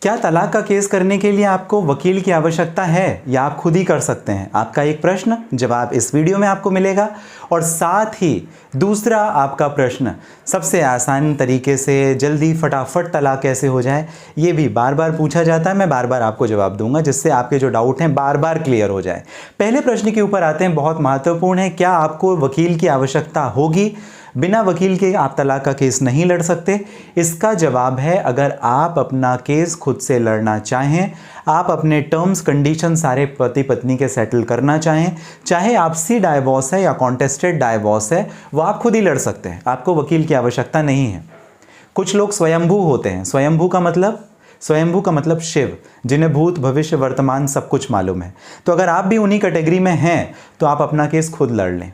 क्या तलाक का केस करने के लिए आपको वकील की आवश्यकता है या आप खुद ही कर सकते हैं? आपका एक प्रश्न, जवाब इस वीडियो में आपको मिलेगा। और साथ ही दूसरा आपका प्रश्न, सबसे आसान तरीके से जल्दी फटाफट तलाक कैसे हो जाए, ये भी बार बार पूछा जाता है। मैं बार बार आपको जवाब दूंगा जिससे आपके जो डाउट हैं बार बार क्लियर हो जाए। पहले प्रश्न के ऊपर आते हैं, बहुत महत्वपूर्ण है। क्या आपको वकील की आवश्यकता होगी? बिना वकील के आप तलाक का केस नहीं लड़ सकते। इसका जवाब है, अगर आप अपना केस खुद से लड़ना चाहें, आप अपने टर्म्स कंडीशन सारे पति पत्नी के सेटल करना चाहें, चाहे आपसी डाइवोर्स है या कॉन्टेस्टेड डाइवोर्स है, वो आप खुद ही लड़ सकते हैं। आपको वकील की आवश्यकता नहीं है। कुछ लोग स्वयंभू होते हैं। स्वयंभू का मतलब शिव, जिन्हें भूत भविष्य वर्तमान सब कुछ मालूम है। तो अगर आप भी उन्हीं कैटेगरी में हैं तो आप अपना केस खुद लड़ लें।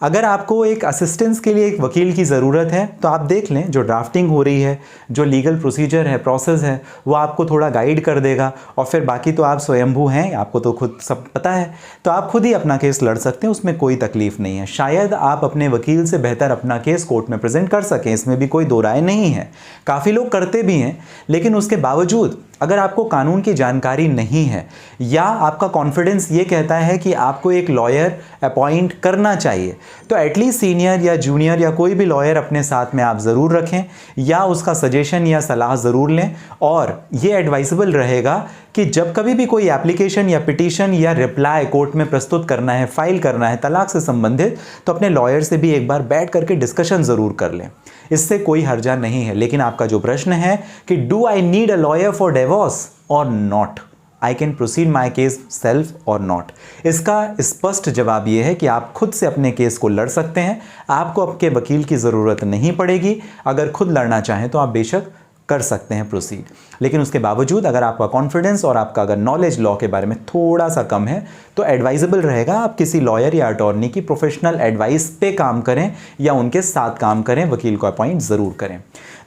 अगर आपको एक असिस्टेंस के लिए एक वकील की ज़रूरत है तो आप देख लें, जो ड्राफ्टिंग हो रही है, जो लीगल प्रोसीजर है, प्रोसेस है, वो आपको थोड़ा गाइड कर देगा। और फिर बाकी तो आप स्वयंभू हैं, आपको तो खुद सब पता है, तो आप खुद ही अपना केस लड़ सकते हैं, उसमें कोई तकलीफ नहीं है। शायद आप अपने वकील से बेहतर अपना केस कोर्ट में प्रेजेंट कर सकें, इसमें भी कोई दो राय नहीं है। काफ़ी लोग करते भी हैं, लेकिन उसके बावजूद अगर आपको कानून की जानकारी नहीं है या आपका कॉन्फिडेंस ये कहता है कि आपको एक लॉयर अपॉइंट करना चाहिए, तो एटलीस्ट सीनियर या जूनियर या कोई भी लॉयर अपने साथ में आप ज़रूर रखें या उसका सजेशन या सलाह ज़रूर लें। और ये एडवाइजेबल रहेगा कि जब कभी भी कोई एप्लीकेशन या पिटीशन या रिप्लाई कोर्ट में प्रस्तुत करना है, फाइल करना है तलाक से संबंधित, तो अपने लॉयर से भी एक बार बैठ करके डिस्कशन ज़रूर कर लें। इससे कोई हर्जा नहीं है। लेकिन आपका जो प्रश्न है कि do I need a lawyer for divorce or not, I can proceed my case self or not, इसका स्पष्ट जवाब यह है कि आप खुद से अपने केस को लड़ सकते हैं। आपको आपके वकील की ज़रूरत नहीं पड़ेगी। अगर खुद लड़ना चाहें तो आप बेशक कर सकते हैं प्रोसीड, लेकिन उसके बावजूद अगर आपका कॉन्फिडेंस और आपका अगर नॉलेज लॉ के बारे में थोड़ा सा कम है तो एडवाइजेबल रहेगा आप किसी लॉयर या अटॉर्नी की प्रोफेशनल एडवाइस पे काम करें या उनके साथ काम करें, वकील को अपॉइंट ज़रूर करें।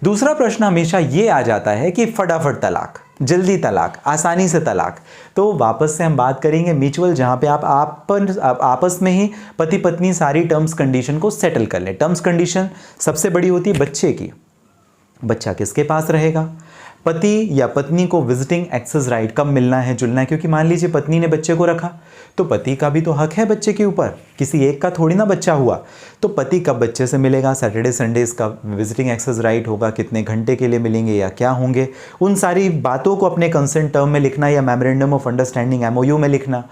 दूसरा प्रश्न हमेशा ये आ जाता है कि फटाफट तलाक, जल्दी तलाक, आसानी से तलाक। तो वापस से हम बात करेंगे म्यूचुअल, जहाँ पे आप आपस में ही पति पत्नी सारी टर्म्स कंडीशन को सेटल कर लें। टर्म्स कंडीशन सबसे बड़ी होती है बच्चे की। बच्चा किसके पास रहेगा? पति या पत्नी को विजिटिंग एक्सेस राइट कब मिलना है, जुलना है, क्योंकि मान लीजिए पत्नी ने बच्चे को रखा तो पति का भी तो हक है बच्चे के ऊपर, किसी एक का थोड़ी ना बच्चा हुआ। तो पति कब बच्चे से मिलेगा, सैटरडे संडे इसका विजिटिंग एक्सेस राइट होगा, कितने घंटे के लिए मिलेंगे या क्या होंगे, उन सारी बातों को अपने कंसेंट टर्म में लिखना या मेमोरेंडम ऑफ अंडरस्टैंडिंग MOU में लिखना।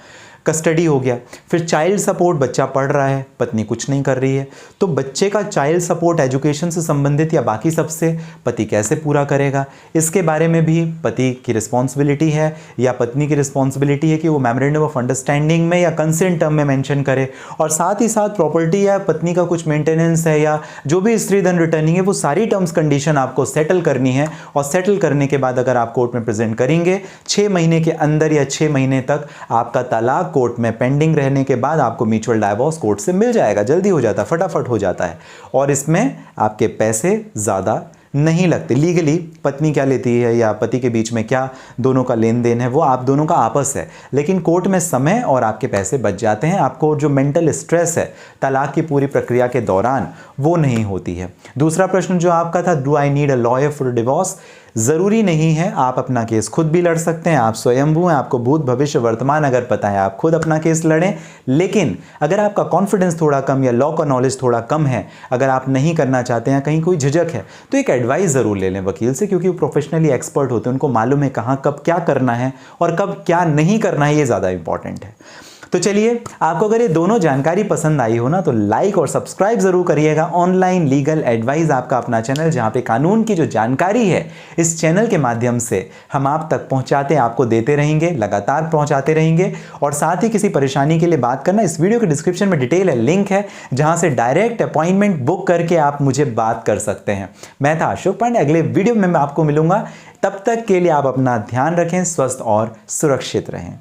कस्टडी हो गया। फिर चाइल्ड सपोर्ट, बच्चा पढ़ रहा है, पत्नी कुछ नहीं कर रही है, तो बच्चे का चाइल्ड सपोर्ट एजुकेशन से संबंधित या बाकी सबसे पति कैसे पूरा करेगा, इसके बारे में भी पति की रिस्पॉन्सिबिलिटी है या पत्नी की रिस्पॉन्सिबिलिटी है कि वो मेमोरेंडम ऑफ अंडरस्टैंडिंग में या कंसेंट टर्म में मेंशन करे। और साथ ही साथ प्रॉपर्टी या पत्नी का कुछ मेंटेनेंस है या जो भी स्त्री धन रिटर्निंग है, वो सारी टर्म्स कंडीशन आपको सेटल करनी है। और सेटल करने के बाद अगर आप कोर्ट में प्रेजेंट करेंगे 6 महीने के अंदर या 6 महीने तक आपका तलाक कोर्ट में पेंडिंग रहने के बाद आपको म्यूचुअल डाइवोर्स कोर्ट से मिल जाएगा। जल्दी हो जाता है, फटाफट हो जाता है और इसमें आपके पैसे ज़्यादा नहीं लगते। लीगली पत्नी क्या लेती है या पति के बीच में क्या दोनों का लेन देन है, वो आप दोनों का आपस है, लेकिन कोर्ट में समय और आपके पैसे बच जाते हैं। आपको जो मेंटल स्ट्रेस है तलाक की पूरी प्रक्रिया के दौरान वो नहीं होती है। दूसरा प्रश्न जो आपका था, do I need a lawyer for divorce, ज़रूरी नहीं है, आप अपना केस खुद भी लड़ सकते हैं। आप स्वयंभू हैं, आपको भूत भविष्य वर्तमान अगर पता है आप खुद अपना केस लड़ें। लेकिन अगर आपका कॉन्फिडेंस थोड़ा कम या लॉ का नॉलेज थोड़ा कम है, अगर आप नहीं करना चाहते हैं, कहीं कोई झिझक है, तो एक एडवाइस ज़रूर ले लें वकील से, क्योंकि वो प्रोफेशनली एक्सपर्ट होते हैं, उनको मालूम है कहाँ कब क्या करना है और कब क्या नहीं करना है, ये ज़्यादा इंपॉर्टेंट है। तो चलिए, आपको अगर ये दोनों जानकारी पसंद आई हो ना तो लाइक और सब्सक्राइब जरूर करिएगा। ऑनलाइन लीगल एडवाइस आपका अपना चैनल, जहां पे कानून की जो जानकारी है इस चैनल के माध्यम से हम आप तक पहुंचाते, आपको देते रहेंगे, लगातार पहुंचाते रहेंगे। और साथ ही किसी परेशानी के लिए बात करना, इस वीडियो के डिस्क्रिप्शन में डिटेल है, लिंक है, जहां से डायरेक्ट अपॉइंटमेंट बुक करके आप मुझे बात कर सकते हैं। मैं था अशोक पांडे, अगले वीडियो में मैं आपको मिलूंगा। तब तक के लिए आप अपना ध्यान रखें, स्वस्थ और सुरक्षित रहें।